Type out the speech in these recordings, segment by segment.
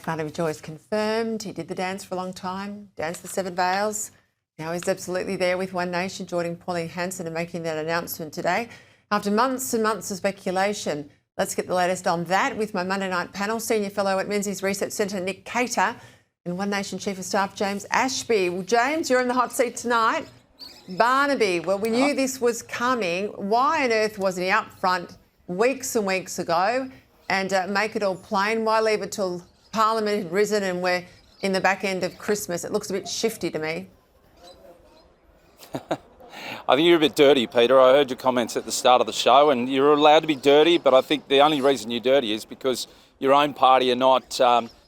Barnaby Joyce confirmed he did the dance for a long time, danced the Seven Veils. Now he's absolutely there with One Nation, joining Pauline Hanson and making that announcement today. After months and months of speculation, let's get the latest on that with my Monday night panel, Senior Fellow at Menzies Research Centre, Nick Cater, and One Nation Chief of Staff, James Ashby. Well, James, you're in the hot seat tonight. Barnaby, well, we knew this was coming. Why on earth wasn't he up front weeks and weeks ago and make it all plain? Why leave it till Parliament had risen and we're in the back end of Christmas? It looks a bit shifty to me. I think you're a bit dirty, Peter. I heard your comments at the start of the show, and you're allowed to be dirty, but I think the only reason you're dirty is because your own party are not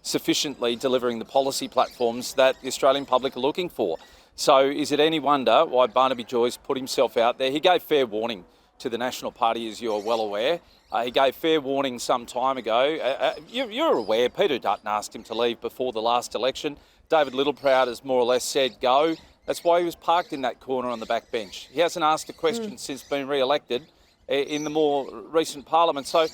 sufficiently delivering the policy platforms that the Australian public are looking for. So is it any wonder why Barnaby Joyce put himself out there? He gave fair warning to the National Party, as you're well aware. He gave fair warning some time ago. You're aware Peter Dutton asked him to leave before the last election. David Littleproud has more or less said go. That's why he was parked in that corner on the back bench. He hasn't asked a question since being re-elected in the more recent parliament. So,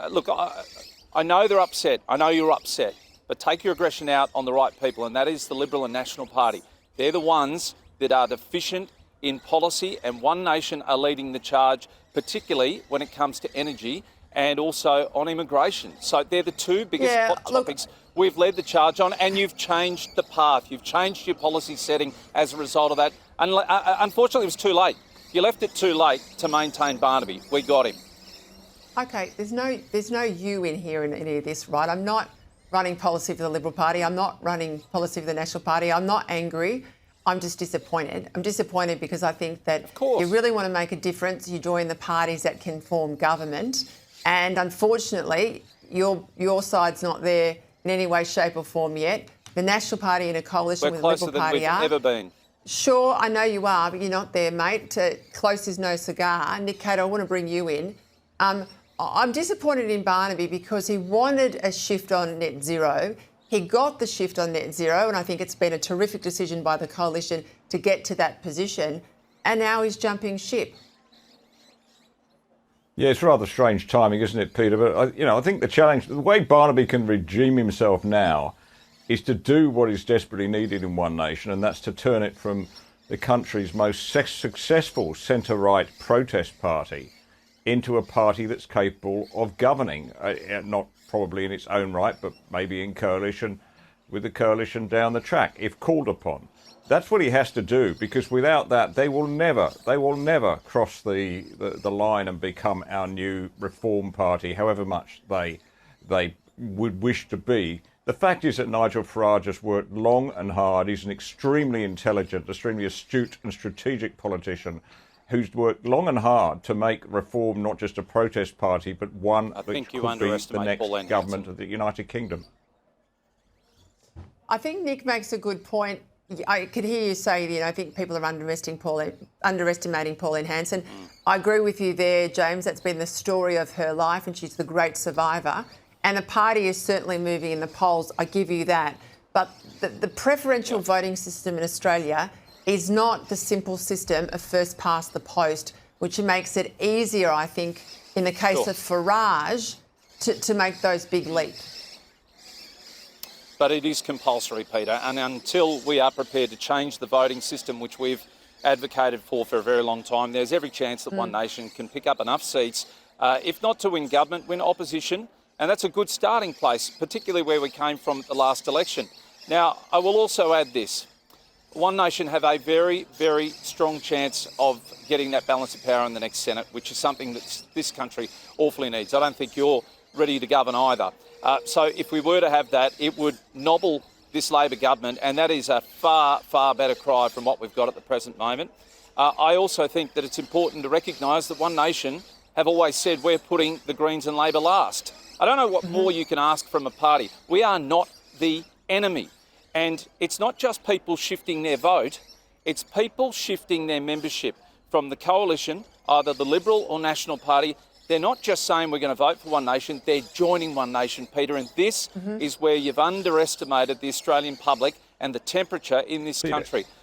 look, I know they're upset. I know you're upset. But take your aggression out on the right people, and that is the Liberal and National Party. They're the ones that are deficient in policy, and One Nation are leading the charge, particularly when it comes to energy and also on immigration. So they're the two biggest hot topics we've led the charge on, and you've changed the path. You've changed your policy setting as a result of that. Unfortunately, it was too late. You left it too late to maintain Barnaby. We got him. Okay, there's no you in here in any of this, right? I'm not running policy for the Liberal Party. I'm not running policy for the National Party. I'm not angry. I'm just disappointed. I'm disappointed because I think that you really want to make a difference. You join the parties that can form government. And unfortunately, your side's not there in any way, shape or form yet. The National Party in a coalition with the Liberal Party are. We're closer than we've ever been. Sure, I know you are, but you're not there, mate. Close is no cigar. Nick Cater, I want to bring you in. I'm disappointed in Barnaby because he wanted a shift on net zero. He got the shift on net zero, and I think it's been a terrific decision by the coalition to get to that position. And now he's jumping ship. Yeah, it's rather strange timing, isn't it, Peter? But, I think the challenge, the way Barnaby can redeem himself now is to do what is desperately needed in One Nation, and that's to turn it from the country's most successful centre-right protest party into a party that's capable of governing, not probably in its own right, but maybe in coalition with the coalition down the track, if called upon. That's what he has to do, because without that, they will never cross the line and become our new reform party, however much they would wish to be. The fact is that Nigel Farage has worked long and hard. He's an extremely intelligent, extremely astute and strategic politician who's worked long and hard to make reform not just a protest party, but one that could be the next government of the United Kingdom. I think Nick makes a good point. I could hear you say, I think people are underestimating Pauline Hanson. I agree with you there, James. That's been the story of her life, and she's the great survivor. And the party is certainly moving in the polls. I give you that. But the preferential voting system in Australia is not the simple system of first past the post, which makes it easier, I think, in the case of Farage, to make those big leaps. But it is compulsory, Peter, and until we are prepared to change the voting system, which we've advocated for a very long time, there's every chance that One Nation can pick up enough seats, if not to win government, win opposition, and that's a good starting place, particularly where we came from at the last election. Now, I will also add this. One Nation have a very, very strong chance of getting that balance of power in the next Senate, which is something that this country awfully needs. I don't think you're ready to govern either. So if we were to have that, it would nobble this Labor government, and that is a far, far better cry from what we've got at the present moment. I also think that it's important to recognise that One Nation have always said we're putting the Greens and Labor last. I don't know what more you can ask from a party. We are not the enemy. And it's not just people shifting their vote, it's people shifting their membership from the coalition, either the Liberal or National Party. They're not just saying we're going to vote for One Nation, they're joining One Nation, Peter, and this is where you've underestimated the Australian public and the temperature in this country.